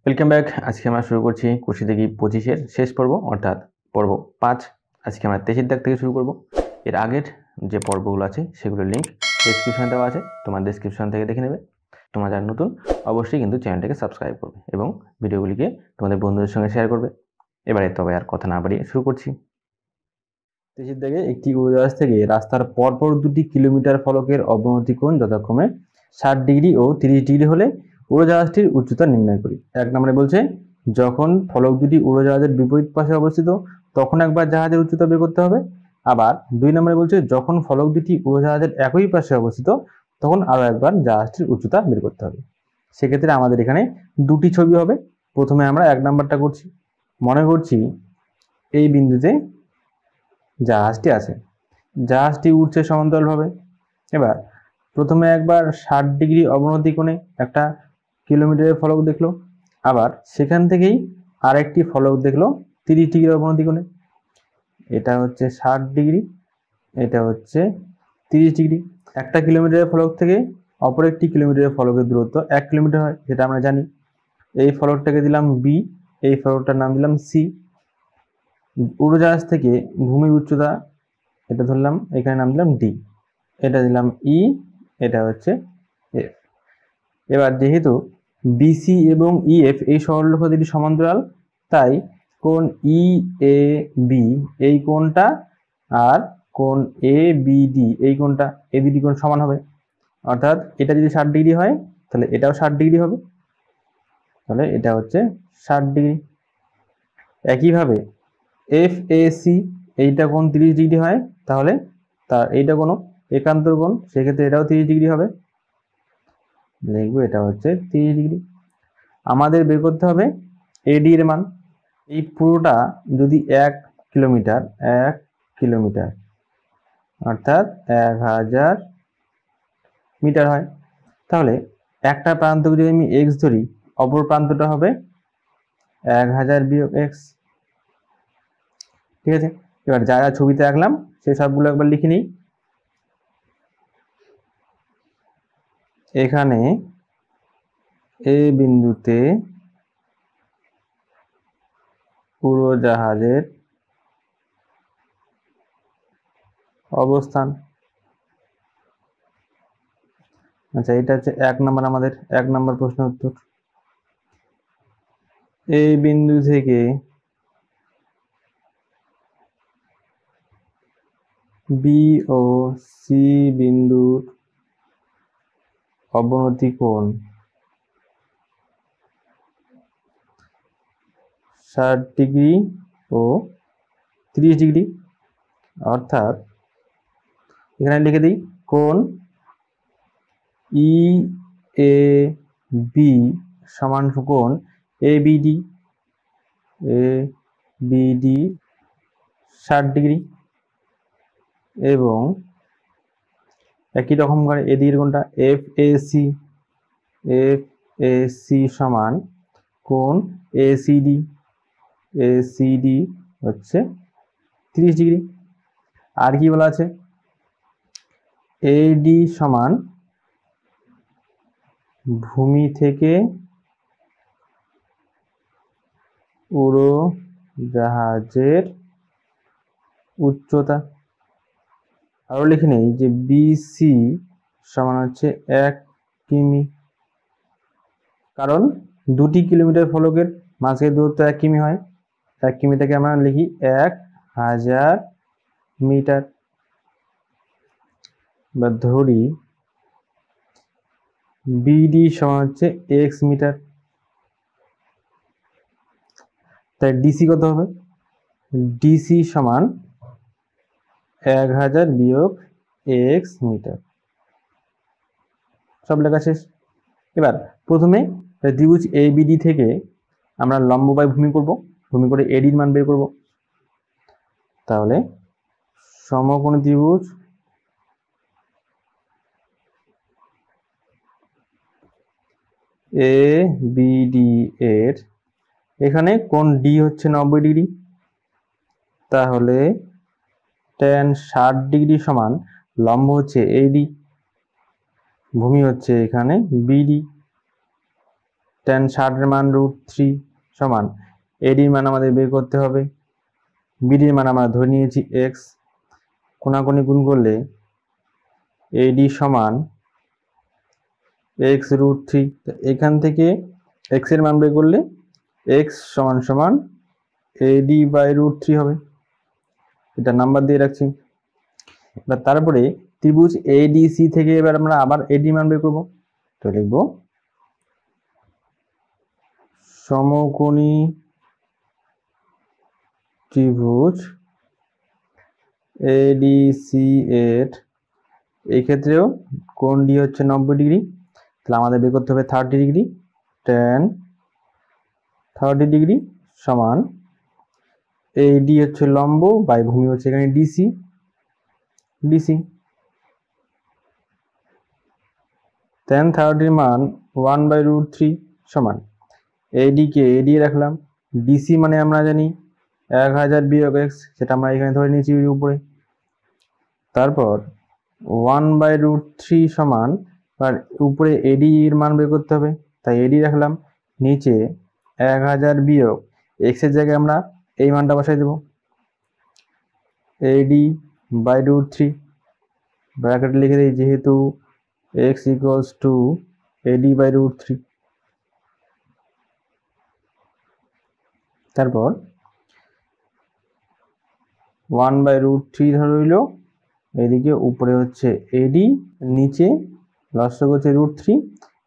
Welcome back. আজকে আমরা শুরু করছি কুশি দেখি 25-এর শেষ পর্ব, অর্থাৎ পর্ব 5। আজকে আমরা 23-এর দাগ থেকে শুরু করব। এর আগের যে পর্বগুলো আছে সেগুলোর লিঙ্ক ডেসক্রিপশনে দেওয়া আছে, তোমার ডেসক্রিপশন থেকে দেখে নেবে। তোমরা যারা নতুন অবশ্যই কিন্তু চ্যানেলটাকে সাবস্ক্রাইব করবে এবং ভিডিওগুলিকে তোমাদের বন্ধুদের সঙ্গে শেয়ার করবে। এবারে তবে আর কথা না বাড়িয়ে শুরু করছি। 23-এর দাগে একটি উড়োজাহাজ থেকে রাস্তার পরপর 2 কিলোমিটার ফলকের অবনতি কোণ যথাক্রমে 60 ডিগ্রি ও 30 ডিগ্রি হলে উড়োজাহাজটির উচ্চতা নির্ণয় করি। 1 নম্বরে বলছে যখন ফলক দুটি উড়োজাহাজের বিপরীত পাশে অবস্থিত তখন একবার জাহাজের উচ্চতা বের করতে হবে। আবার 2 নম্বরে বলছে যখন ফলক দুটি উড়োজাহাজের একই পাশে অবস্থিত তখন আরও একবার জাহাজটির উচ্চতা বের করতে হবে। সেক্ষেত্রে আমাদের এখানে 2টি ছবি হবে। প্রথমে আমরা 1 নম্বরটা করছি। মনে করছি এই বিন্দুতে জাহাজটি আছে, জাহাজটি উঠছে সমান্তরালভাবে। এবার প্রথমে একবার 60 ডিগ্রি অবনতি কোণে একটা কিলোমিটারের ফলক দেখলো, আবার সেখান থেকেই আরেকটি ফলক দেখলো 30 ডিগ্রি অবনতি কোণে। এটা হচ্ছে 60 ডিগ্রি, এটা হচ্ছে 30 ডিগ্রি। একটা কিলোমিটারের ফলক থেকে অপর একটি কিলোমিটারের ফলকের দূরত্ব 1 কিলোমিটার হয়, যেটা আমরা জানি। এই ফলকটাকে দিলাম বি, এই ফলকটার নাম দিলাম সি। উড়োজাহাজ থেকে ভূমির উচ্চতা এটা ধরলাম, এখানে নাম দিলাম ডি, এটা দিলাম ই, এটা হচ্ছে এফ। এবার যেহেতু বিসি এবং ইএফ এই সরলরেখা দুটি সমান্তরাল, তাই কোণ ই এ বি এই কোণটা আর কোণ এ বি ডি এই কোণটা, এই দুটি কোণ সমান হবে। অর্থাৎ এটা যদি 60 ডিগ্রি হয় তাহলে এটাও 60 ডিগ্রি হবে, তাহলে এটা হচ্ছে 60 ডিগ্রি। একইভাবে এফ এ সি এইটা কোণ 30 ডিগ্রি হয়, তাহলে তার এইটা কোনো একান্তর কোণ, সেক্ষেত্রে এটাও 30 ডিগ্রি হবে। দেখবো এটা হচ্ছে 30 ডিগ্রি। আমাদের বের করতে হবে এডি এর মান। এই পুরোটা যদি 1 কিলোমিটার অর্থাৎ 1000 মিটার হয়, তাহলে একটা প্রান্তকে যদি আমি এক্স ধরি, অপর প্রান্তটা হবে 1000 বিয়োগ এক্স। ঠিক আছে, এবার যা যা ছবিতে আঁকলাম সেই সবগুলো একবার লিখে নিই। এখানে এ বিন্দুতে উড়োজাহাজের অবস্থান। আচ্ছা, এটা হচ্ছে 1 নম্বর, আমাদের 1 নম্বর প্রশ্ন উত্তর। এই বিন্দু থেকে বি ও সি বিন্দুর অবনতি কোণ 60 ডিগ্রি ও 30 ডিগ্রি। অর্থাৎ এখানে লিখে দিই কোণ ই এ বি সমান কোণ এ বিডি, 60 ডিগ্রি, এবং একই রকম করে এদিকের কোণটা এফ এ সি সমান কোণ এ সিডি হচ্ছে 30 ডিগ্রি। আর কি বলা আছে, এডি সমান ভূমি থেকে উড়োজাহাজের উচ্চতা। আরো লিখে নেই যে বিসি সমান হচ্ছে 1 কিমি, কারণ 2 কিলোমিটার ফলকের মাঝের দূরত্ব 1 কিমি হয়। 1 কিমি থেকে আমরা লিখি 1000 মিটার। বা ধরি বিডি সমান হচ্ছে এক্স মিটার, তাই ডিসি কত হবে, ডিসি সমান 1000 বিয়োগ এক্স মিটার। সব লেখা শেষ। এবার প্রথমে ত্রিভুজ এবিডি থেকে আমরা লম্ব বাই ভূমি করব, ভূমি করে এডির মান বের করব। তাহলে সমকোণী ত্রিভুজ এ বিডি এর এখানে কোণ ডি হচ্ছে 90 ডিগ্রি, তাহলে tan 60 ডিগ্রি সমান লম্ব হচ্ছে এডি, ভূমি হচ্ছে এখানে বিডি। tan 60 এর মান √3 সমান এডির মান আমাদের বের করতে হবে। বিডির মান আমরা ধরে নিয়েছি x, কোনাকুনি গুণ করলে এডি সমান x √3। এখান থেকে x এর মান বের করলে x সমান সমান এডি বাই √3 হবে। এটা নাম্বার দিয়ে রাখছি। এবার তারপরে ত্রিভুজ এডিসি থেকে এবার আমরা আবার এডি মান বের করব। তো লিখব সমকোণী ত্রিভুজ এডিসি এর এই ক্ষেত্রেও কোণ ডি হচ্ছে 90 ডিগ্রি, তাহলে আমাদের বের করতে হবে 30 ডিগ্রি। tan 30 ডিগ্রি সমান এডি হচ্ছে লম্ব বাই ভূমি হচ্ছে এখানে ডিসি, tan 30 এর মান 1/√3 সমান এডি কে এডি রাখলাম, ডিসি মানে আমরা জানি 1000 বিয়োগ x, সেটা আমরা এখানে ধরে নিয়েছি উপরে। তারপর 1/√3 সমান, আর উপরে এডি এর মান বের করতে হবে, তাই এডি রাখলাম, নিচে 1000 বিয়োগ x এর জায়গায় আমরা এই মানটা বসাই দেব, এডি বাই √3 ব্র্যাকেট লিখে দিই, যেহেতু x equals to AD by √3। তারপর 1/√3 ধরে রইল, এদিকে উপরে হচ্ছে এডি, নিচে লসাগু হচ্ছে √3,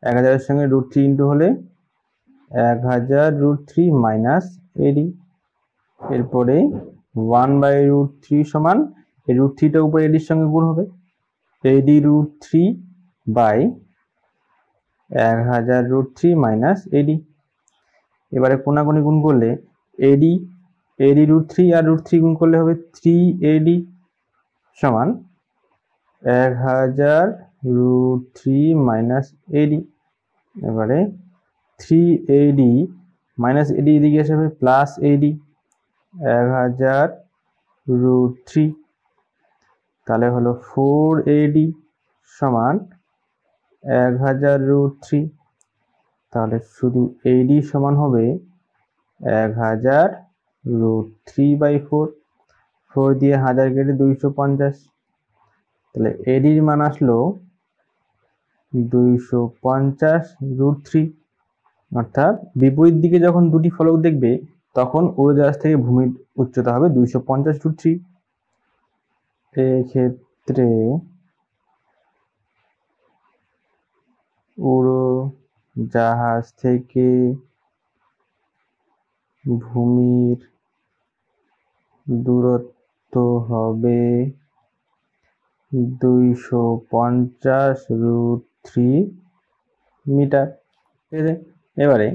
1000 এর সঙ্গে √3 ইন্টু হলে 1000 √3 মাইনাস এডি। এরপরে 1/√3 সমান এই √3টা উপরে এডির সঙ্গে গুণ হবে, এডি √3 বাই 1000 √3 মাইনাস এডি। এবারে কোনাকুনি গুণ করলে এডি √3 আর √3 গুণ করলে হবে 3AD সমান 1000 √3 মাইনাস এডি। এবারে 3AD মাইনাস এডি এদিকে এসে হবে প্লাস এডি 1000 √3, তাহলে হলো 4AD সমান 1000 √3, তাহলে শুধু AD সমান হবে 1000 √3/4, 4 দিয়ে 1000 কেটে 250, তাহলে এডির মান আসলো 250 √3। অর্থাৎ বিপরীত দিকে যখন দুটি ফলক দেখবে তখন উড়োজাহাজ থেকে ভূমির উচ্চতা হবে 250 √3। এক্ষেত্রে উড়োজাহাজ থেকে ভূমির দূরত্ব হবে 250 √3 মিটার। ঠিক আছে, এবারে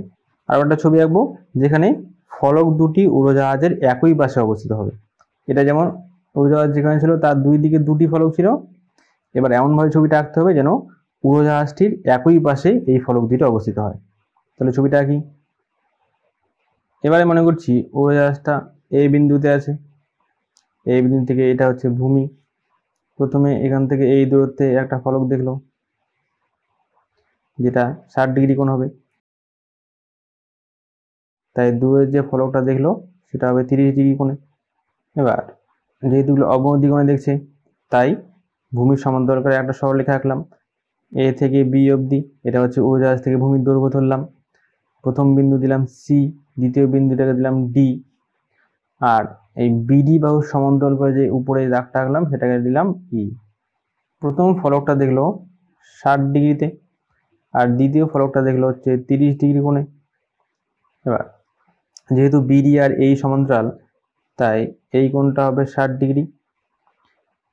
আরো একটা ছবি আঁকবো যেখানে ফলক দুটি উড়োজাহাজের একই পাশে অবস্থিত হবে। এটা যেমন উড়োজাহাজ যেখানে ছিল তার দুই দিকে দুটি ফলক ছিল, এবার এমনভাবে ছবিটা আঁকতে হবে যেন উড়োজাহাজটির একই পাশে এই ফলক দুটি অবস্থিত হয়। তাহলে ছবিটা আঁকি। এবারে মনে করছি উড়োজাহাজটা এই বিন্দুতে আছে, এই বিন্দু থেকে এটা হচ্ছে ভূমি। প্রথমে এখান থেকে এই দূরত্বে একটা ফলক দেখলো যেটা 60 ডিগ্রি কোণ হবে, তাই দূরের যে ফলকটা দেখলো সেটা হবে 30 ডিগ্রি কোণে। এবার যেহেতু অবনতি কোণে দেখছে তাই ভূমির সমান্তরালে একটা সরলরেখা আঁকলাম, এ থেকে বি অবধি, এটা হচ্ছে উড়োজাহাজ থেকে ভূমির দৈর্ঘ্য ধরলাম। প্রথম বিন্দু দিলাম সি, দ্বিতীয় বিন্দুটাকে দিলাম ডি, আর এই বিডি বাহুর সমান্তরাল করে যে উপরে দাগটা আঁকলাম সেটাকে দিলাম ই। প্রথম ফলকটা দেখলো 60 ডিগ্রিতে আর দ্বিতীয় ফলকটা দেখলো হচ্ছে 30 ডিগ্রি কোণে। এবার যেহেতু বিডি আর এই সমান্তরাল তাই এই কোণটা হবে 60 ডিগ্রি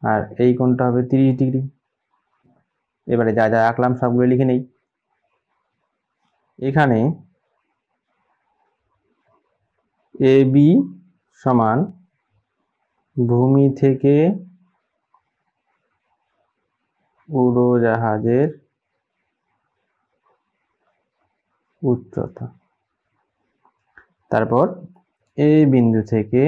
আর এই কোণটা হবে 30 ডিগ্রি। এবারে যা যা আঁকলাম সবগুলো লিখে নেই। এখানে এবি সমান ভূমি থেকে উড়োজাহাজের উচ্চতা, তারপর এই বিন্দু থেকে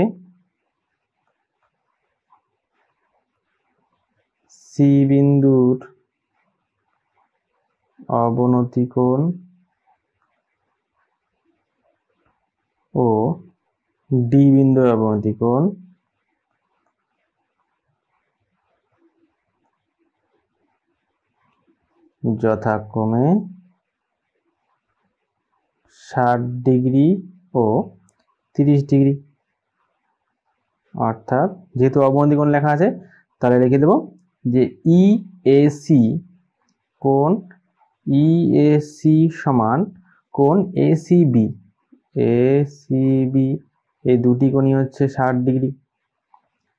সি বিন্দুর অবনতি কোণ ও ডি বিন্দুর অবনতি কোণ যথাক্রমে 60 ডিগ্রি ও 30 ডিগ্রি। অর্থাৎ যেহেতু অবনতি কোণ লেখা আছে তাহলে লিখে দেব যে ইএসি কোণ ইএসি সমান কোণ এসিবি। এসিবি এই দুটি কোণই হচ্ছে 60 ডিগ্রি।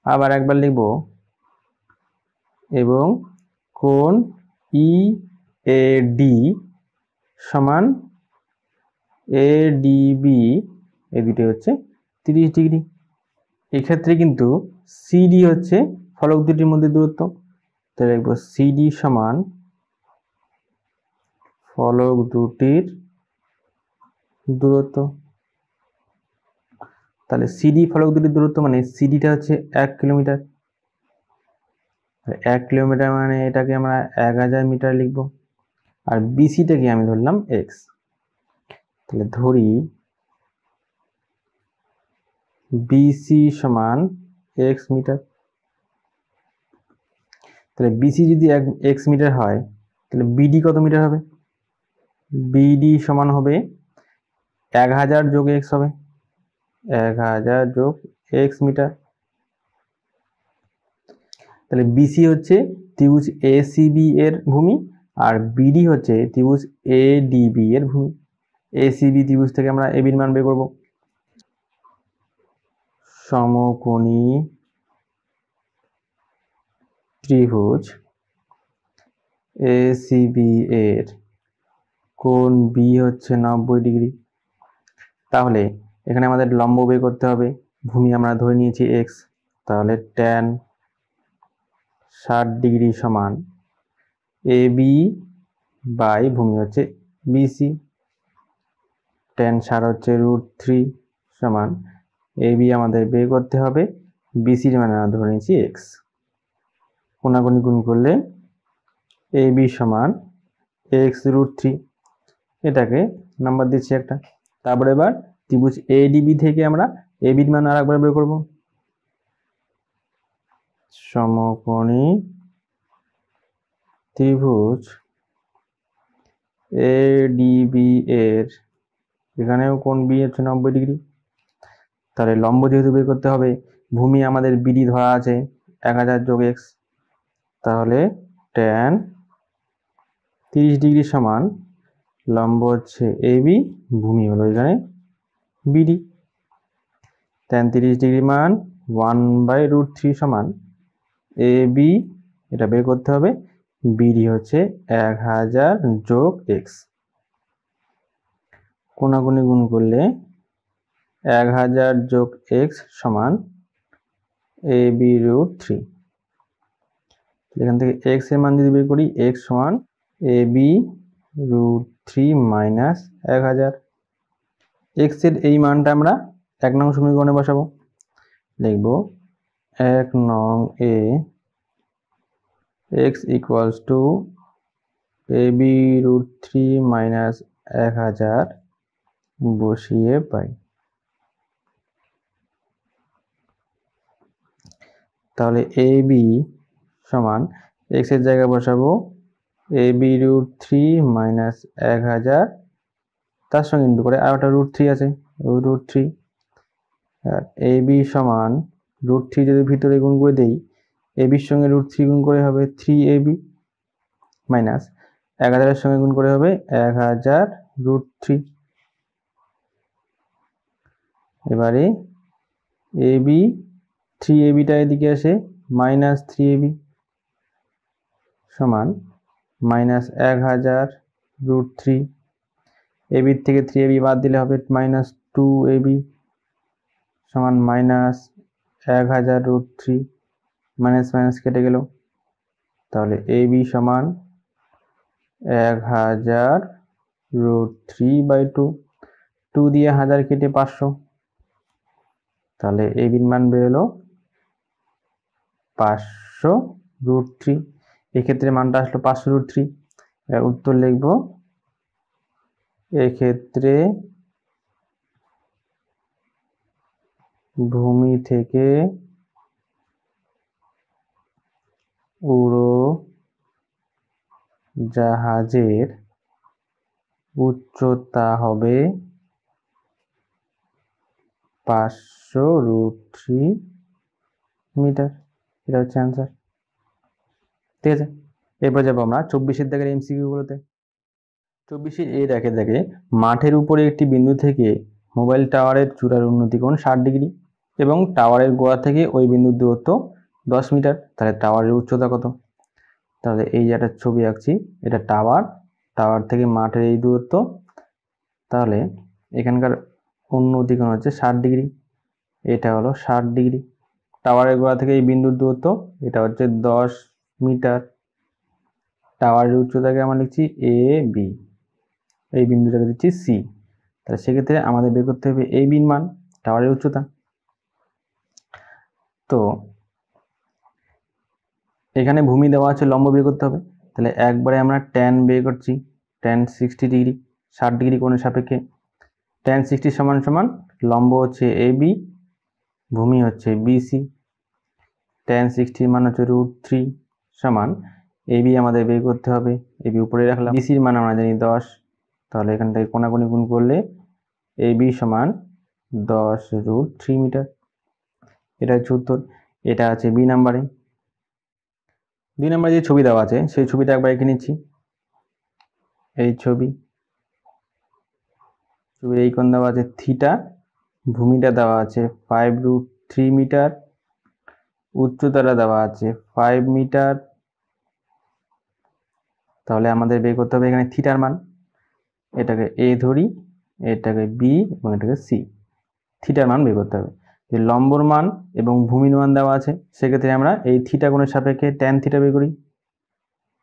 আবার একবার লিখব এবং কোণ ইএডি সমান এডিবি এই দুটি হচ্ছে 30 ডিগ্রি। এক্ষেত্রে কিন্তু সিডি হচ্ছে ফলক দুটির মধ্যে দূরত্ব, তাহলে লিখব সিডি সমান ফলক দুটির দূরত্ব। তাহলে সিডি ফলক দুটির দূরত্ব মানে সিডিটা হচ্ছে 1 কিলোমিটার। 1 কিলোমিটার মানে এটাকে আমরা 1000 মিটার লিখব। আর বিসিটাকে আমি ধরলাম এক্স। তাহলে ধরি বিসি সমান এক্স মিটার। তাহলে বিসি যদি এক্স মিটার হয় তাহলে বিডি কত মিটার হবে? বিডি সমান হবে 1000 যোগ এক্স হবে, 1000 যোগ এক্স মিটার। তাহলে বিসি হচ্ছে ত্রিভুজ এসিবি এর ভূমি আর বিডি হচ্ছে ত্রিভুজ এডিবি এর ভূমি। এসিবি ত্রিভুজ থেকে আমরা এবির মান বের করব। সমকোণী ত্রিভুজ এসিবি এর কোণ বি হচ্ছে 90 ডিগ্রি। তাহলে এখানে আমাদের লম্ব বের করতে হবে। ভূমি আমরা ধরে নিয়েছি এক্স, তাহলে ট্যান 60 ডিগ্রি সমান এবি বাই ভূমি হচ্ছে বিসি। ট্যান 60 হচ্ছে √3 সমান এবি আমাদের বের করতে হবে, বিসির মানে আমরা ধরে নিয়েছি এক্স। কোণাগুণি গুণ করলে এবি সমান এক্স √3, এটাকে নাম্বার দিচ্ছি একটা। তারপরে এবার ত্রিভুজ এডিবি থেকে আমরা এবির মান আর একবার বের করব। সমকোণী ত্রিভুজ এডিবি এর এখানেও কোণ বি হচ্ছে 90 ডিগ্রি। তাহলে লম্ব যেহেতু বের করতে হবে, ভূমি আমাদের বিডি ধরা আছে 1000 যোগ এক্স, তাহলে ট্যান 30 ডিগ্রি সমান লম্ব হচ্ছে এবি, ভূমি হলো এখানে বিডি। ট্যান 30 ডিগ্রি মান 1/√3 সমান এবি, এটা বের করতে হবে, বিডি হচ্ছে 1000 যোগ এক্স। কোণাগুণি গুণ করলে 1000 যোগ এক্স সমান এবি √3। এখান থেকে এক্স এর মান যদি বের করি এক্স সমান এবি √3 মাইনাস 1000। এক্স এর এই মানটা আমরা 1 নং সমীকরণে বসাবো। লিখব 1 নং এ x equals to AB √3 minus 1000 বসিয়ে পাই। তাহলে এবি সমান x এর জায়গায় বসাবো এবি √3 মাইনাস 1000, তার সঙ্গে ইন্টু করে আর একটা √3 আছে, √3। আর এবি সমান √3 যদি ভিতরে গুণ করে দেই, এবির সঙ্গে √3 গুণ করে হবে 3ab মাইনাস 1000 এর সঙ্গে গুণ করে হবে 1000 √3। এবারে এবি 3abটা এদিকে আসে মাইনাস 3ab সমান মাইনাস 1000 √3। এবির থেকে 3ab বাদ দিলে হবে মাইনাস 2ab সমান মাইনাস 1000 √3, মাইনাস মাইনাস কেটে গেল। তাহলে এবি সমান 1000 √3/2, 2 দিয়ে 1000 কেটে 500, তাহলে এবির মান বেরোলো 500 √3। এক্ষেত্রে মানটা আসলো 500 √3। উত্তর লিখব এক্ষেত্রে ভূমি থেকে উড়োজাহাজের উচ্চতা হবে 500√3 মিটার। এটা হচ্ছে অ্যান্সার। ঠিক আছে, এরপর যাবো আমরা 24-এর দাগের এমসিকিউ গুলোতে। 24-এর এর একের দাগে মাঠের উপরে একটি বিন্দু থেকে মোবাইল টাওয়ারের চূড়ার উন্নতি কোণ 60 ডিগ্রি এবং টাওয়ারের গোড়া থেকে ওই বিন্দুর দূরত্ব 10 মিটার। তাহলে টাওয়ারের উচ্চতা কত? তাহলে এই যে একটা ছবি আঁকছি, এটা টাওয়ার থেকে মাঠের এই দূরত্ব। তাহলে এখানকার উন্নতি কোণ হচ্ছে 60 ডিগ্রি, এটা হলো 60 ডিগ্রি। টাওয়ারের গোড়া থেকে এই বিন্দুর দূরত্ব এটা হচ্ছে 10 মিটার। টাওয়ারের উচ্চতাকে আমরা লিখছি এ বি, এই বিন্দুটাকে দিচ্ছি সি। তাহলে সেক্ষেত্রে আমাদের বের করতে হবে এ বির মান, টাওয়ারের উচ্চতা। তো এখানে ভূমি দেওয়া আছে, লম্ব বের করতে হবে। তাহলে একবারে আমরা ট্যান বের করছি, ট্যান 60 ডিগ্রি, 60 ডিগ্রি কোণের সাপেক্ষে। ট্যান 60 সমান সমান লম্ব হচ্ছে এ বি, ভূমি হচ্ছে বিসি। ট্যান 60 মান হচ্ছে √3 সমান এ বি আমাদের বের করতে হবে, এ বি উপরে রাখলাম, বিসির মান আমরা জানি 10। তাহলে এখান থেকে কোণাকুণি গুণ করলে এ বি সমান 10√3 মিটার। এটা হচ্ছে উত্তর। এটা আছে বি নাম্বারে। 2 নম্বরে যে ছবি দেওয়া আছে সেই ছবিটা একবার এঁকে নিচ্ছি। এই ছবির এই কোণ দেওয়া আছে থিটা, ভূমিটা দেওয়া আছে 5√3 মিটার, উচ্চতাটা দেওয়া আছে 5 মিটার। তাহলে আমাদের বের করতে হবে এখানে থিটার মান। এটাকে এ ধরি, এটাকে বি এবং এটাকে সি। থিটার মান বের করতে হবে। যে লম্বর মান এবং ভূমির মান দেওয়া আছে, সেক্ষেত্রে আমরা এই থিটা কোণের সাপেক্ষে ট্যান থিটা বের করি।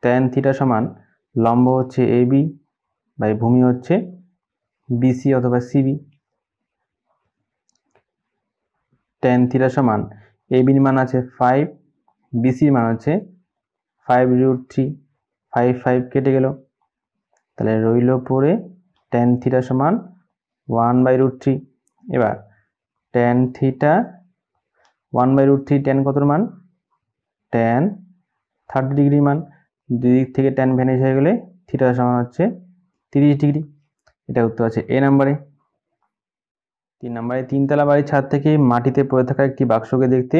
ট্যান থিটা সমান লম্ব হচ্ছে এ বি বাই ভূমি হচ্ছে বিসি অথবা সিবি। ট্যান থিটা সমান এ বির মান আছে 5, বিসির মান হচ্ছে 5√3, 5 5 কেটে গেল। তাহলে রইল পরে ট্যান থিটা সমান 1/√3। এবার ট্যান থিটা 1/√3, ট্যান কতর মান? ট্যান 30 ডিগ্রি মান। দুই দিক থেকে ট্যান ভ্যানিশ হয়ে গেলে থিটা সমান হচ্ছে 30 ডিগ্রি। এটা উত্তর আছে এ নাম্বারে। 3 নম্বরে 3তলা বাড়ির ছাদ থেকে মাটিতে পড়ে থাকা একটি বাক্সকে দেখতে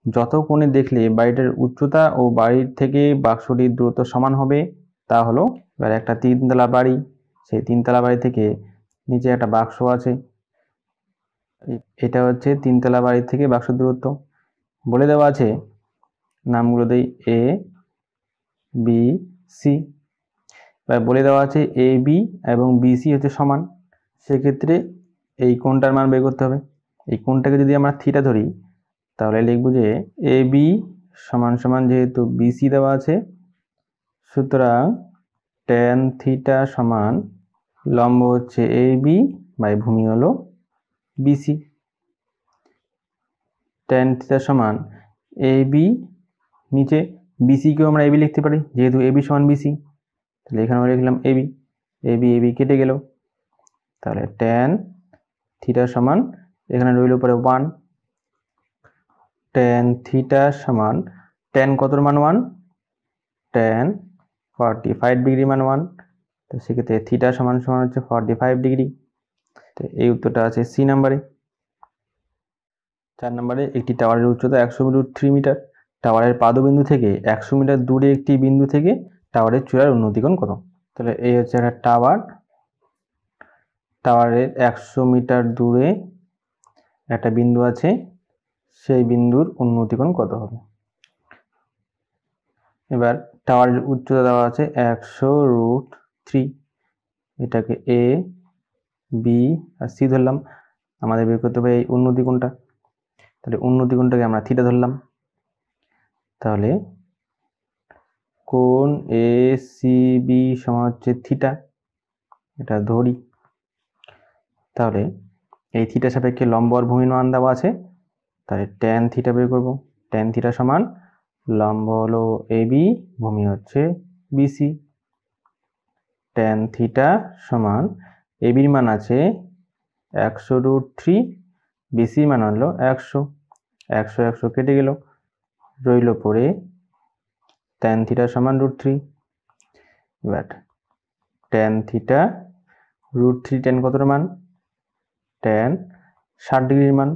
যত কোণে দেখলে বাড়িটার উচ্চতা ও বাড়ির থেকে বাক্সটির দূরত্ব সমান হবে তা হলো। এবার একটা 3তলা বাড়ি, সেই 3তলা বাড়ি থেকে নিচে একটা বাক্স আছে, এটা হচ্ছে 3তলা বাড়ি থেকে বাক্সের দূরত্ব। বলে দেওয়া আছে, নামগুলো দেই এ বি সি। এবার বলে দেওয়া আছে এ বি এবং বিসি হচ্ছে সমান, সেক্ষেত্রে এই কোণটার মান বের করতে হবে। এই কোণটাকে যদি আমরা থিটা ধরি তাহলে লিখব যে এ বি সমান সমান, যেহেতু বিসি দেওয়া আছে সুতরাং ট্যান থিটা সমান লম্ব হচ্ছে এ বি বাই ভূমি হলো বিসি। ট্যান থিটা সমান এ বি, নিচে বিসিকেও আমরা এবি লিখতে পারি যেহেতু এবি সমান বিসি। তাহলে এখানে আমরা লিখলাম এবি, এবি কেটে গেল। তাহলে ট্যান থিটা সমান এখানে রইল পরে 1। ট্যান থিটা সমান ট্যান কতর মান 1? ট্যান 45 ডিগ্রি মান 1। তো সেক্ষেত্রে থিটা সমান সমান হচ্ছে 45 ডিগ্রি। তো এই উত্তরটা আছে সি নাম্বারে। 4 নম্বরে একটি টাওয়ারের উচ্চতা 100√3 মিটার। টাওয়ারের পাদবিন্দু থেকে 100 মিটার দূরে একটি বিন্দু থেকে টাওয়ারের চূড়ার উন্নতিকোণ কত? তাহলে এই হচ্ছে একটা টাওয়ার, টাওয়ারের 100 মিটার দূরে একটা বিন্দু আছে, সেই বিন্দুর উন্নতিকোণ কত হবে? এবার টাওয়ারের উচ্চতা দেওয়া আছে 100√3, এটাকে এ বি আর সি ধরলাম। আমাদের বের করতে হবে এই উন্নতিকোণটা। তাহলে উন্নতিকোণটাকে আমরা থিটা ধরলাম। তাহলে কোণ এ সি বি সমান হচ্ছে থিটা, এটা ধরি। তাহলে এই থিটা সাপেক্ষে লম্ব আর ভূমির মান দেওয়া আছে, তাহলে ট্যান থিটা বের করব। ট্যান থিটা সমান লম্ব হলো এ বি, ভূমি হচ্ছে বিসি। ট্যান থিটা সমান এ বির মান আছে 100√3 বিসি মান হলো 100, 100 কেটে গেল, রইল পরে tan থিটা সমান √3। এবার tan থিটা √3 tan কতর মান? tan 60 ডিগ্রির মান।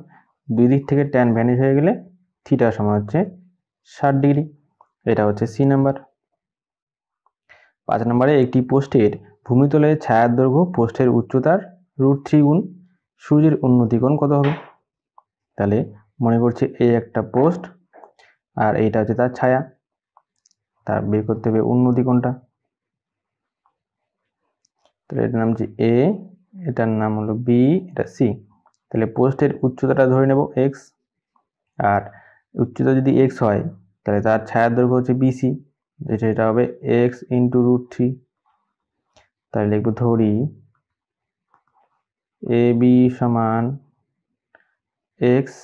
দুই দিক থেকে tan ভ্যানিশ হয়ে গেলে থিটা সমান হচ্ছে 60 ডিগ্রি। এটা হচ্ছে সি নাম্বার। 5 নম্বরে একটি পোস্টের ভূমিতলের ছায়ার দৈর্ঘ্য পোস্টের উচ্চতার √3 গুণ সূর্যের উন্নতি কোণ কত হবে? তাহলে মনে করছি এই একটা পোস্ট আর এইটা হচ্ছে তার ছায়া, তার বের করতে হবে উন্নতি কোণটা। তাহলে এটার নাম হচ্ছে এ, এটার নাম হলো বি, এটা সি। তাহলে পোস্টের উচ্চতাটা ধরে নেব এক্স, আর উচ্চতা যদি এক্স হয় তাহলে তার ছায়ার দৈর্ঘ্য হচ্ছে বিসি, যেটা হবে এক্স ইন্টু √3। তাহলে লিখব ধরি এ বি সমান এক্স,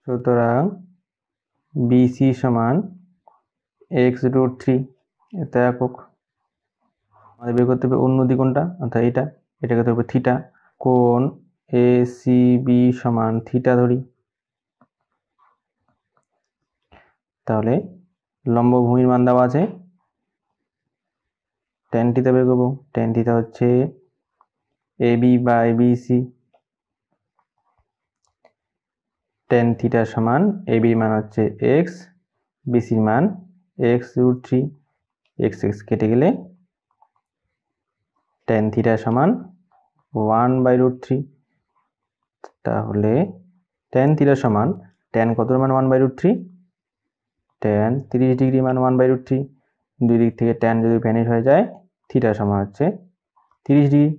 সুতরাং বিসি সমান এক্স √3। এটা একক। আমাদের বের করতে হবে উন্নতি কোণটা, অর্থাৎ এটাকে ধরবো থিটা। কোণ এ সি বি সমান থিটা ধরি। তাহলে লম্ব ভূমির মান দেওয়া আছে, tan থিটা বের করবো। tan থিটা হচ্ছে AB by BC. tan theta সমান এবি মান হচ্ছে এক্স, বিসির মান এক্স √3। এক্স এক্স কেটে গেলে tan থিটা সমান 1/√3। তাহলে tan থিটা সমান tan কত মান 1/√3? tan 30 ডিগ্রি মান 1/√3। দুই দিক থেকে tan যদি ভ্যানিশ হয়ে যায় থিটা সমান হচ্ছে 30 ডিগ্রি।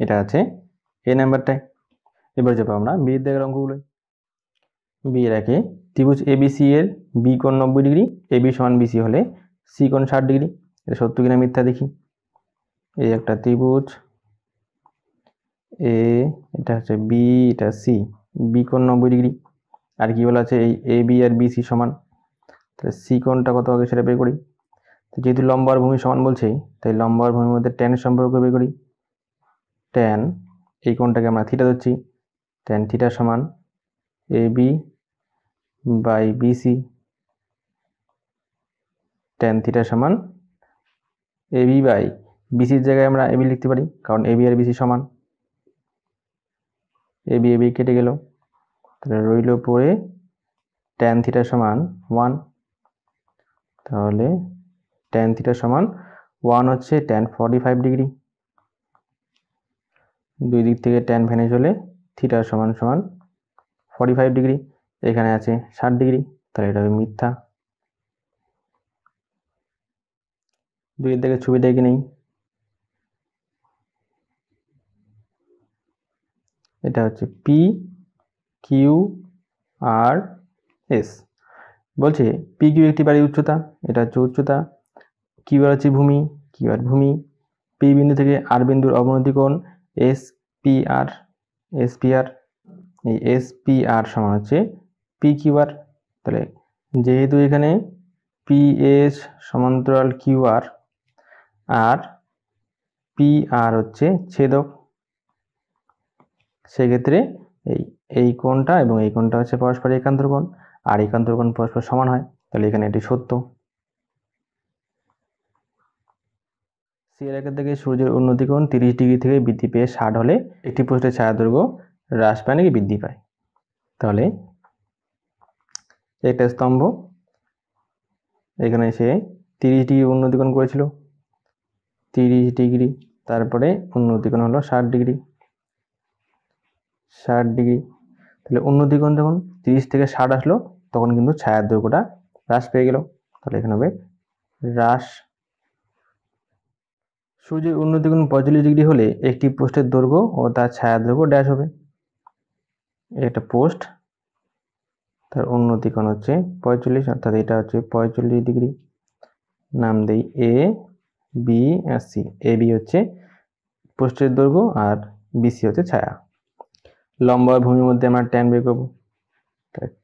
এটা আছে এ নাম্বারটায়। এবার যাবো আমরা বি এর দাগের অঙ্কগুলো। বি এর একে ত্রিভুজ এবিসি এর বি কোণ 90 ডিগ্রি, এবি সমান বিসি হলে সি কোণ 60 ডিগ্রি। এটা সত্য কিনা মিথ্যা দেখি। এই একটা ত্রিভুজ এ, এটা হচ্ছে বি, এটা সি, বি কোণ 90 ডিগ্রি। আর কি বলা আছে এই এ বি আর বিসি সমান, তাহলে সি কোণটা কত আগে সেটা বের করি। তো যেহেতু লম্ব আর ভূমি সমান বলছে তাই লম্ব আর ভূমির মধ্যে tan এর সম্পর্ক বের করি। tan এই কোণটাকে আমরা থিটা ধরছি, tan থিটা সমান A B by BC. tan theta সমান এ বি বাই বিসির জায়গায় আমরা এবি লিখতে পারি, কারণ এবি আর বিসি সমান। এবি এবি কেটে গেল, তাহলে রইল পরে tan থিটা সমান 1। তাহলে tan থিটা সমান 1 হচ্ছে tan 45 ডিগ্রি। দুই দিক থেকে tan ভ্যানিশ হলে থিটা সমান সমান 45 ডিগ্রি। এখানে আছে 60 ডিগ্রি, তাহলে এটা হবে মিথ্যা। দুই দিকে ছবিটা এঁকে নেই। এটা হচ্ছে পি কিউ আর এস। বলছে পি কিউ একটি বাড়ির উচ্চতা, এটা হচ্ছে উচ্চতা। কিউ আর হচ্ছে ভূমি, কিউ আর ভূমি। পি বিন্দু থেকে আর বিন্দুর অবনতি কোণ S P R, S P R. এই এস পি আর সমান হচ্ছে পি কিউ আর। তাহলে যেহেতু এখানে পি এস সমান্তরাল কিউ আর, আর পি আর হচ্ছে ছেদক, সেক্ষেত্রে এই কোণটা এবং এই কোণটা হচ্ছে পরস্পর একান্তর কোণ, আর একান্তর কোণ পরস্পর সমান হয়। তাহলে এখানে এটি সত্য। সি রেখা থেকে সূর্যের উন্নতি কোণ 30 ডিগ্রি থেকে বৃদ্ধি পেয়ে 60 হলে একটি পোস্টের ছায়া দৈর্ঘ্য হ্রাস পায় নাকি বৃদ্ধি পায়? তাহলে একটা স্তম্ভ, এখানে সে 30 ডিগ্রি উন্নতি কোণ করেছিল, 30 ডিগ্রি, তারপরে উন্নতি কোণ হলো 60 ডিগ্রি, 60 ডিগ্রি। তাহলে উন্নতি কোণ যখন 30 থেকে 60 আসলো তখন কিন্তু ছায়ার দৈর্ঘ্যটা হ্রাস পেয়ে গেল। তাহলে এখানে হবে হ্রাস। সূর্যের উন্নতি কোণ 45 ডিগ্রি হলে একটি পোস্টের দৈর্ঘ্য ও তার ছায়ার দৈর্ঘ্য ড্যাশ হবে। একটা পোস্ট, তার উন্নতি কোণ হচ্ছে 45, অর্থাৎ এটা হচ্ছে 45 ডিগ্রি। নাম দেই A B R C. A B হচ্ছে পোস্টের দৈর্ঘ্য আর বিসি হচ্ছে ছায়া। লম্ব আর ভূমির মধ্যে আমরা ট্যান বের করবো।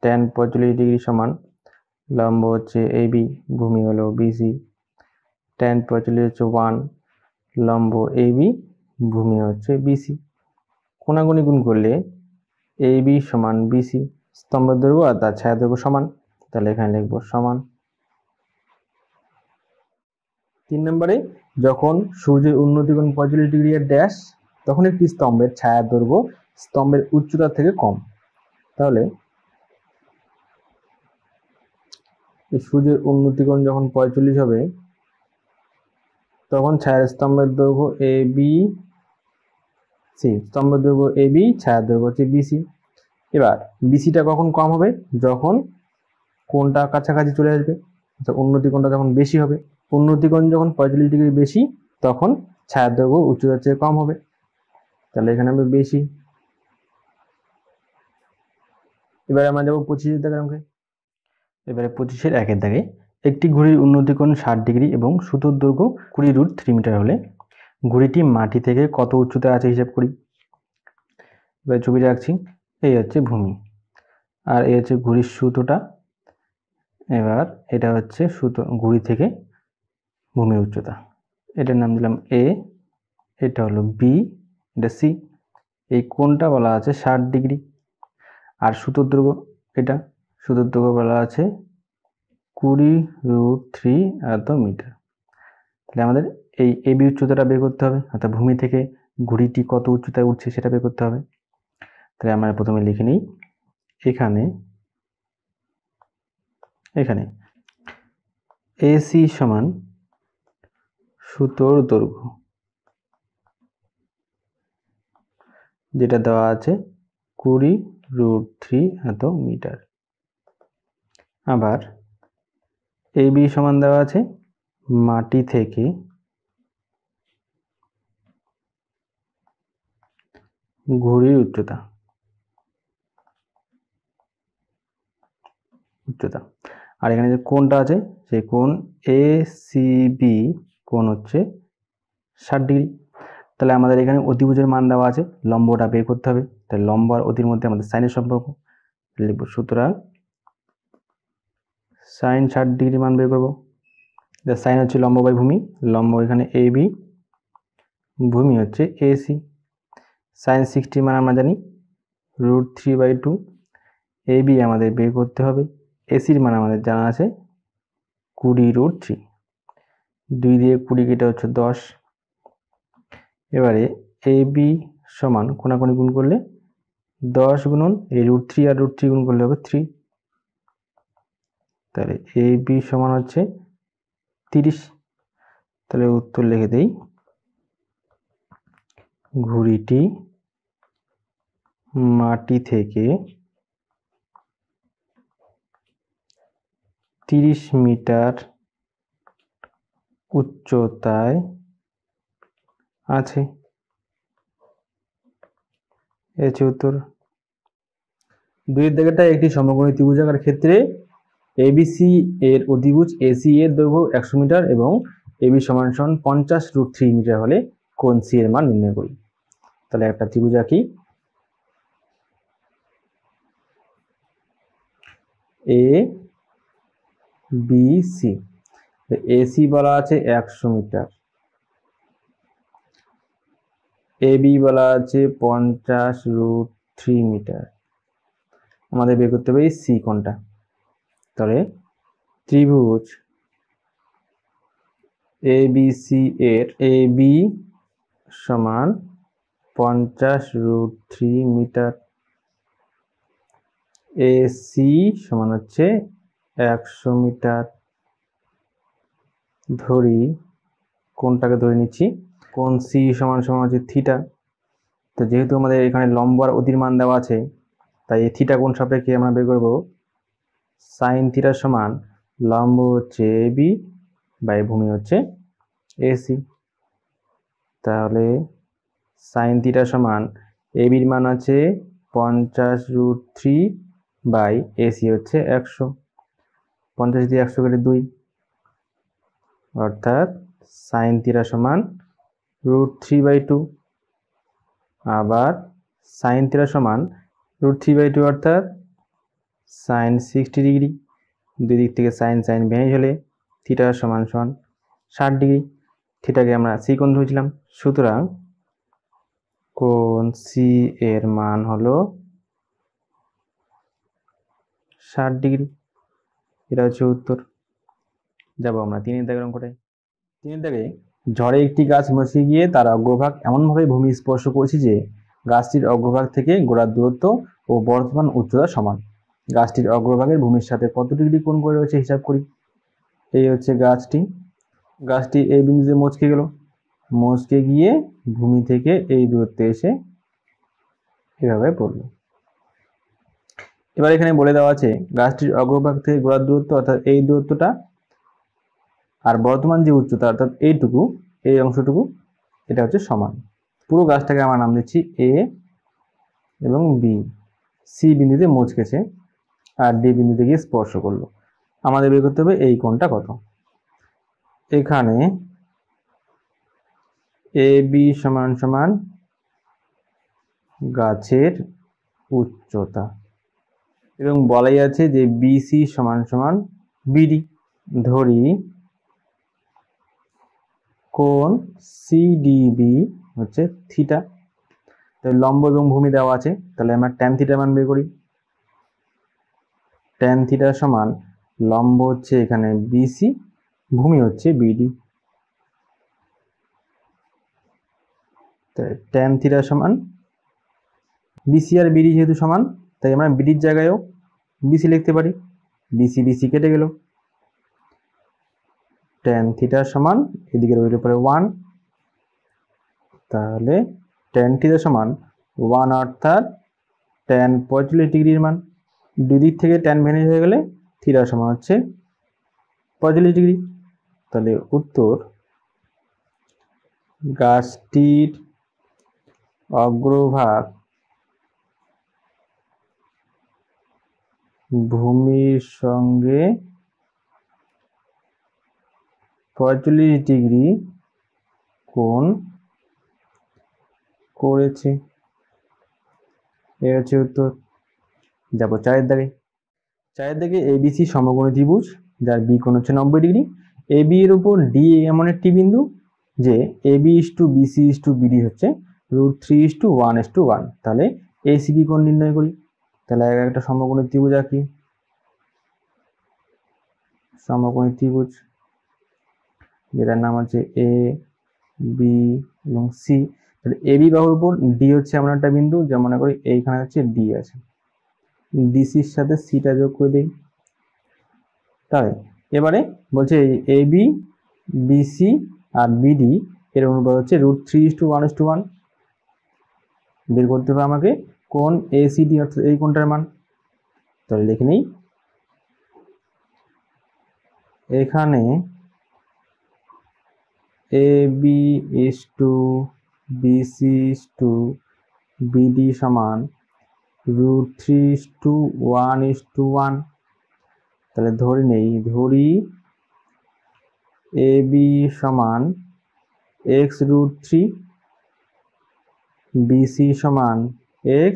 ট্যান 45 ডিগ্রি সমান লম্ব হচ্ছে এ বি, ভূমি হলো বিসি। ট্যান 45 হচ্ছে 1, লম্ব এ বি, ভূমি হচ্ছে বিসি। কোণাগুণি গুণ করলে এ বি সমান বিসি, স্তম্ভের দৈর্ঘ্য আর তার ছায়া দৈর্ঘ্য সমান, তাহলে এখানে লিখব সমান। 3 নম্বরে যখন সূর্যের উন্নতিকোণ 45 ডিগ্রি এর ড্যাশ, তখন একটি স্তম্ভের ছায়া দৈর্ঘ্য স্তম্ভের উচ্চতা থেকে কম। তাহলে সূর্যের উন্নতিকোণ যখন 45 হবে, তখন ছায়ার স্তম্ভের দৈর্ঘ্য এ বি সি, স্তম্ভের দৈর্ঘ্য এ বি, ছায়ার দৈর্ঘ্য হচ্ছে বিসি। এবার বিসিটা কখন কম হবে? যখন কোণটা কাছাকাছি চলে আসবে, উন্নতিকোণটা যখন বেশি হবে। উন্নতিকোণ যখন 45 ডিগ্রি বেশি, তখন ছায়ার দৈর্ঘ্য উচ্চতার চেয়ে কম হবে, তাহলে এখানে হবে বেশি। এবারে আমরা যাবো 25 দাগের অঙ্কে। এবারে 25-এর 1-এর দাগে একটি ঘড়ির উন্নতিকোণ 60 ডিগ্রি এবং সুতোর দৈর্ঘ্য 20√3 মিটার হলে ঘড়িটি মাটি থেকে কত উচ্চতায় আছে হিসাব করি। এবার ছবি রাখছি, এই হচ্ছে ভূমি আর এই হচ্ছে ঘড়ির সুতোটা। এবার এটা হচ্ছে সুতো, ঘড়ি থেকে ভূমির উচ্চতা। এটার নাম দিলাম এ, এটা হলো বি, এটা সি। এই কোণটা বলা আছে 60 ডিগ্রি আর সুতোর দৈর্ঘ্য, এটা সুতোর দৈর্ঘ্য বলা আছে 20√3 মিটার। তাহলে আমাদের এই এবি উচ্চতাটা বের করতে হবে, অর্থাৎ ভূমি থেকে ঘড়িটি কত উচ্চতায় উঠছে সেটা বের করতে হবে। তাহলে আমরা প্রথমে লিখে নিই, এখানে এসি সমান সুতোর দৈর্ঘ্য, যেটা দেওয়া আছে 20√3 মিটার। আবার এবি সমান দেওয়া আছে মাটি থেকে ঘড়ির উচ্চতা, আর এখানে যে কোণটা আছে সেই কোণ এ সি বি কোণ হচ্ছে 60 ডিগ্রি। তাহলে আমাদের এখানে অতিভুজের মান দেওয়া আছে, লম্বটা বের করতে হবে। তাহলে লম্ব আর অতির মধ্যে আমাদের সাইনের সম্পর্ক লিখব, সুতরাং সাইন 60 ডিগ্রি মান বের করবো। সাইন হচ্ছে লম্ব বাই ভূমি, লম্ব এখানে এ বি, ভূমি হচ্ছে এ সি। সাইন 60 মান আমরা জানি √3/2, এ বি আমাদের বের করতে হবে, এসির মান আমাদের জানা আছে 20√3, 2 দিয়ে 20 কেটে হচ্ছে 10। এবারে এ বি সমান কোনাকুনি গুণ করলে 10 গুণন এই √3 আর √3 গুণ করলে হবে 3, তাহলে এ বি সমান হচ্ছে 30। তাহলে উত্তর লিখে দেই, ঘড়িটি মাটি থেকে 30 মিটার উচ্চতায় আছে। এই হচ্ছে উত্তর। 2 দাগেরটা একটি সমকোণী ত্রিভুজাকার ক্ষেত্রে এবিসি এর অতিভুজ এসি এর দৈর্ঘ্য 100 মিটার এবং এবি সমান 50√3 মিটার হলে কোণ সি এর মান নির্ণয় করি। তাহলে একটা ত্রিভুজ আঁকি, এ বি সি। এসি বলা আছে 100 মিটার, এবি বলা আছে 50√3 মিটার। আমাদের বের করতে হবে সি কোণটা। তাহলে ত্রিভুজ এবিসি এর এবি সমান 50√3 মিটার, এসি সমান হচ্ছে 100 মিটার। ধরি কোণটাকে ধরে নিচ্ছি, কোণ সি সমান হচ্ছে থিটা। তো যেহেতু আমাদের এখানে লম্ব আর অতির মান দেওয়া আছে, তাই এই থিটা কোণ সাপেক্ষে আমরা বের করব সাইন থিটা সমান লম্ব হচ্ছে এবি বাই ভূমি হচ্ছে এসি। তাহলে সাইন থিটা সমান এবির মান আছে 50√3 বাই এসি হচ্ছে 100, 50 দিয়ে 100 কেটে 2, অর্থাৎ সাইন থিটা সমান √3/2। আবার সাইন থিটা সমান √3/2 অর্থাৎ সাইন 60 ডিগ্রি। দুই দিক থেকে সাইন ভেঙে গেলে থিটা সমান 60 ডিগ্রি। থিটাকে আমরা সি কোণ ধরেছিলাম, সুতরাং কোণ সি এর মান হলো 60°। এটা হচ্ছে উত্তর। যাব আমরা 3 দাগের অঙ্কটায়। 3 দাগে ঝড়ে একটি গাছ মচকে গিয়ে তার অগ্রভাগ এমনভাবে ভূমি স্পর্শ করেছে যে গাছটির অগ্রভাগ থেকে গোড়ার দূরত্ব ও বর্তমান উচ্চতা সমান। গাছটির অগ্রভাগের ভূমির সাথে কত ডিগ্রি কোণ করে রয়েছে হিসাব করি। এই হচ্ছে গাছটি এই বিন্দুতে মচকে গেল, মচকে গিয়ে ভূমি থেকে এই দূরত্বে এসে এভাবে পড়লো। এবার এখানে বলে দেওয়া আছে গাছটির অগ্রভাগ থেকে গোড়ার দূরত্ব অর্থাৎ এই দূরত্বটা আর বর্তমান যে উচ্চতা অর্থাৎ এইটুকু, এই অংশটুকু, এটা হচ্ছে সমান। পুরো গাছটাকে আমরা নাম দিচ্ছি এ এবং বি। সি বিন্দুতে মচকেছে আর ডি বিন্দুতে গিয়ে স্পর্শ করলো। আমাদের বের করতে হবে এই কোণটা কত। এখানে এ বি সমান সমান গাছের উচ্চতা এবং বলাই আছে যে বিসি সমান সমান বিডি। ধরি কোণ সিডিবি হচ্ছে থিটা। তাহলে লম্ব এবং ভূমি দেওয়া আছে, তাহলে আমরা ট্যান থিটার মান বের করি। ট্যান থিটা সমান লম্ব হচ্ছে এখানে বিসি, ভূমি হচ্ছে বিডি। ট্যান থিটা সমান বিসি আর বিডি যেহেতু সমান, তাই আমরা বিডির জায়গায়ও বিসি লিখতে পারি। বিসি বিসি কেটে গেল। ট্যান থিটা সমান এদিকে রইল পরে 1, তাহলে ট্যান থিটা সমান 1 অর্থাৎ ট্যান 45 ডিগ্রির মান। দুই দিক থেকে ট্যান ভ্যানিশ হয়ে গেলে থিটা সমান হচ্ছে 45 ডিগ্রি। তাহলে উত্তর গাছটির অগ্রভাগ ভূমির সঙ্গে 45 ডিগ্রি কোণ করেছে। এ হচ্ছে উত্তর। যাব 4 দাগে। 4 দাগে এবিসি সমকোণী ত্রিভুজ যার বি কোণ হচ্ছে 90 ডিগ্রি। এবি এর উপর ডি এমন একটি বিন্দু যে AB is to BC is to BD হচ্ছে √3:1:1। তাহলে এসিবি কোণ নির্ণয় করি। তাহলে একটা সমকোণী ত্রিভুজ আঁকি। সমকোণী ত্রিভুজ যেটার নাম হচ্ছে এ বি এবং সি। তাহলে এবি বাহুর উপর ডি হচ্ছে এমন একটা বিন্দু যা মনে করি এইখানে হচ্ছে ডি আছে, ডিসির সাথে সিটা যোগ করে দিই। তাই এবারে বলছে এবি বিসি আর বিডি এর অনুপাত হচ্ছে √3:1:1। বের করতে হবে আমাকে কোণ এসিডি অর্থাৎ এই কোণটার মান। তাহলে লিখে নিই, এখানে AB is to BC is to BD সমান √3:1:1। তাহলে ধরি এবি সমান x√3, বিসি সমান x,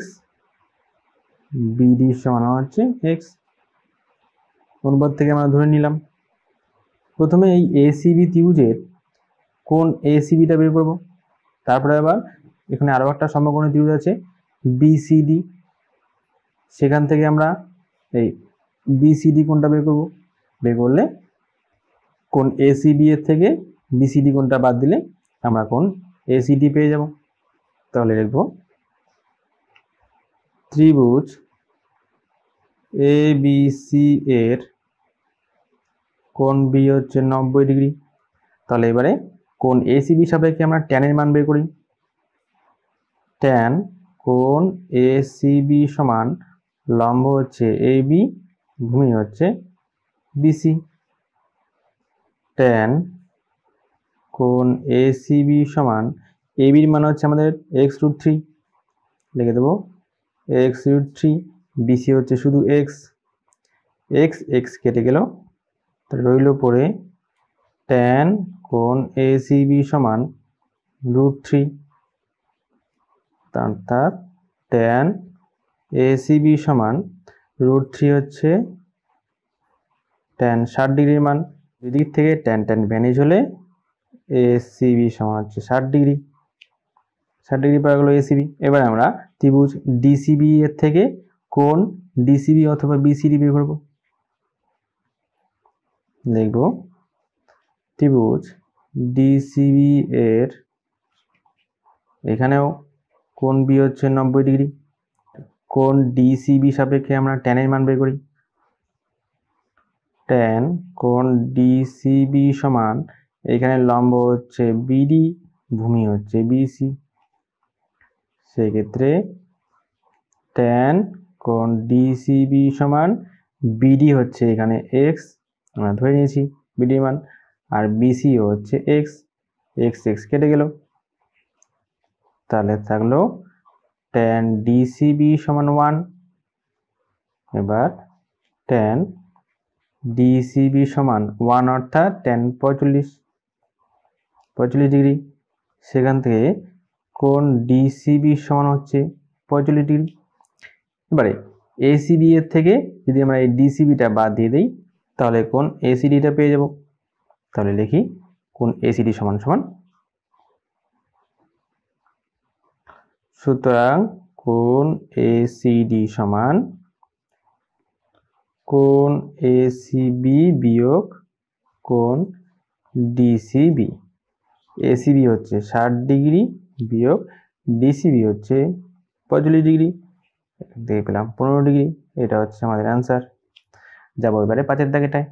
বিডি সমান হচ্ছে x। অনুপাত থেকে আমরা ধরে নিলাম। প্রথমে এই এসিবি ত্রিভুজের কোণ এসিবিটা বের করব। তারপরে আবার এখানে আরো একটা সমকোণী ত্রিভুজ আছে বিসিডি, সেখান থেকে আমরা এই বিসিডি কোণটা বের করব। বের করলে কোণ এসিবি এর থেকে বিসিডি কোণটা বাদ দিলে আমরা কোণ এসিডি পেয়ে যাব। তাহলে লিখব ত্রিভুজ এবিসি এর কোণ বি হচ্ছে 90 ডিগ্রি। তাহলে এবারে কোণ এসিবি সাপেক্ষে আমরা ট্যানের মান বের করি। ট্যান কোণ এসিবি সমান লম্ব হচ্ছে এবি, ভূমি হচ্ছে বিসি। ট্যান কোণ এসিবি সমান এবির মান হচ্ছে আমাদের x√3, লিখে দেবো x√3, বিসি হচ্ছে শুধু x কেটে গেল, রইল পরে ট্যান কোণ এসিবি সমান √3, অর্থাৎ ট্যান এসিবি সমান √3 হচ্ছে ট্যান 60 ডিগ্রির মান। দুদিক থেকে ট্যান ট্যান ভ্যানিশ হলে এসিবি সমান হচ্ছে 60 ডিগ্রি। 60 ডিগ্রি পাওয়া গেল এসিবি। এবার আমরা ত্রিভুজ ডিসিবি এর থেকে কোণ ডিসিবি অথবা বিসিডি বের করব। লিখব ত্রিভুজ ডিসিবি এর এখানেও কোণ বি হচ্ছে 90 ডিগ্রি। কোণ ডিসিবি সাপেক্ষে আমরা ট্যানের মান বের করি। ট্যান কোণ ডিসিবি সমান এখানে লম্ব হচ্ছে বিডি, ভূমি হচ্ছে বিসি, সেক্ষেত্রে ট্যান কোণ ডিসিবি সমান বিডি হচ্ছে এখানে এক্স, আমরা ধরে নিয়েছি বিডি মান, আর বিসি হচ্ছে এক্স, এক্স এক্স কেটে গেল, তাহলে থাকলো ট্যান ডিসিবি সমান 1। এবার ট্যান ডিসিবি সমান 1 অর্থাৎ ট্যান 45 ডিগ্রি। সেখান থেকে কোণ ডিসিবি সমান হচ্ছে 45 ডিগ্রি। এবারে এসিবি এর থেকে যদি আমরা এই ডিসিবিটা বাদ দিয়ে দিই তাহলে কোণ এসিডিটা পেয়ে যাব। তাহলে লিখি কোণ এসিডি সমান সমান, সুতরাং কোণ এসিডি সমান কোণ এসিবি বিয়োগ কোণ ডিসিবি। এসিবি হচ্ছে 60 ডিগ্রি বিয়োগ ডিসিবি হচ্ছে 45 ডিগ্রি, দিয়ে পেলাম 15 ডিগ্রি। এটা হচ্ছে আমাদের অ্যান্সার। যাবো এবারে 5-এর দাগেটায়।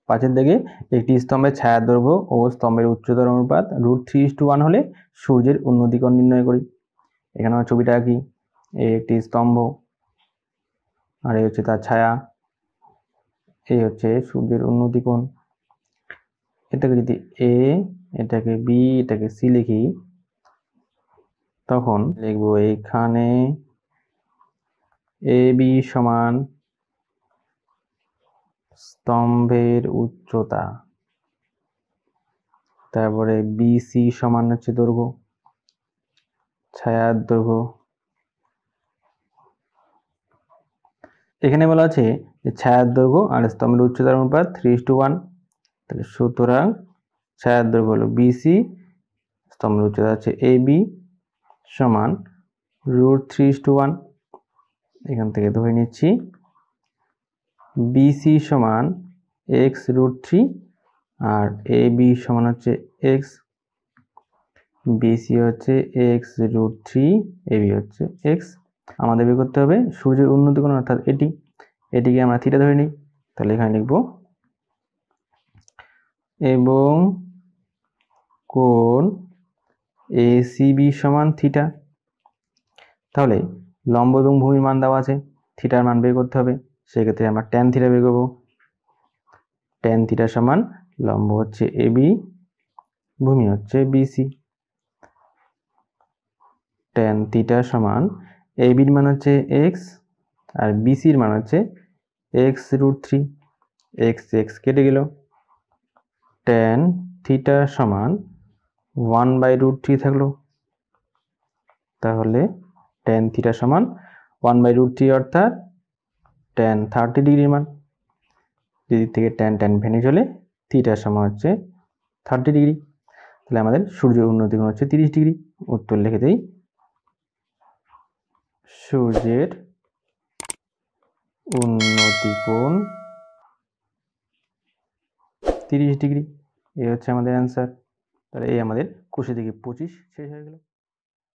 5-এর দাগে একটি স্তম্ভের ছায়ার দৈর্ঘ্য ও স্তম্ভের উচ্চতার অনুপাত √3:1 হলে সূর্যের উন্নতি কোণ নির্ণয় করি। এখানে আমার ছবিটা আঁকি, এই একটি স্তম্ভ আর এই হচ্ছে তার ছায়া, এই হচ্ছে সূর্যের উন্নতি কোণ। এটাকে যদি এ, এটাকে বি, এটাকে সি লিখি, তখন লিখবো এখানে এ বি সমান স্তম্ভের উচ্চতা, তারপরে বিসি সমান হচ্ছে দৈর্ঘ্য, ছায়ার দৈর্ঘ্য। এখানে বলা আছে যে ছায়ার দৈর্ঘ্য আর স্তম্ভের উচ্চতার অনুপাত 3:1, তাহলে সুতরাং ছায়ার দৈর্ঘ্য হলো বিসি, স্তম্ভের উচ্চতা হচ্ছে এবি সমান √3:1। এখান থেকে ধরে নিচ্ছি বিসি সমান x√3 আর এবি সমান হচ্ছে x, বিসি হচ্ছে x√3, এবি হচ্ছে x। আমাদের বের করতে হবে সূর্যের উন্নতি কোণ অর্থাৎ এটিকে আমরা থিটা ধরে নিই, তাহলে এখানে লিখব এবং কোণ এসিবি সমান থিটা। তাহলে লম্ব এবং ভূমির মান দেওয়া আছে, থিটার মান বের করতে হবে, সেক্ষেত্রে আমরা ট্যান থিটা বের করব। ট্যান থিটা সমান লম্ব হচ্ছে এবি, ভূমি হচ্ছে বিসি। ট্যান থিটা সমান এবির মান হচ্ছে এক্স আর বিসির মান হচ্ছে x√3, এক্স এক্স কেটে গেল, ট্যান থিটা সমান 1/√3 থাকলো। তাহলে ট্যান থিটা সমান 1/√3 অর্থাৎ ট্যান 30 ডিগ্রির মান। যদি থেকে ট্যান ট্যান ভেঙে চলে থিটার সমান হচ্ছে 30 ডিগ্রি। তাহলে আমাদের সূর্যের উন্নতি কোণ হচ্ছে 30 ডিগ্রি। উত্তর লিখে দেই, সূর্যের উন্নতি কোণ 30 ডিগ্রি। এই হচ্ছে আমাদের অ্যান্সার। তাহলে এই আমাদের 20 থেকে 25 শেষ হয়ে গেল।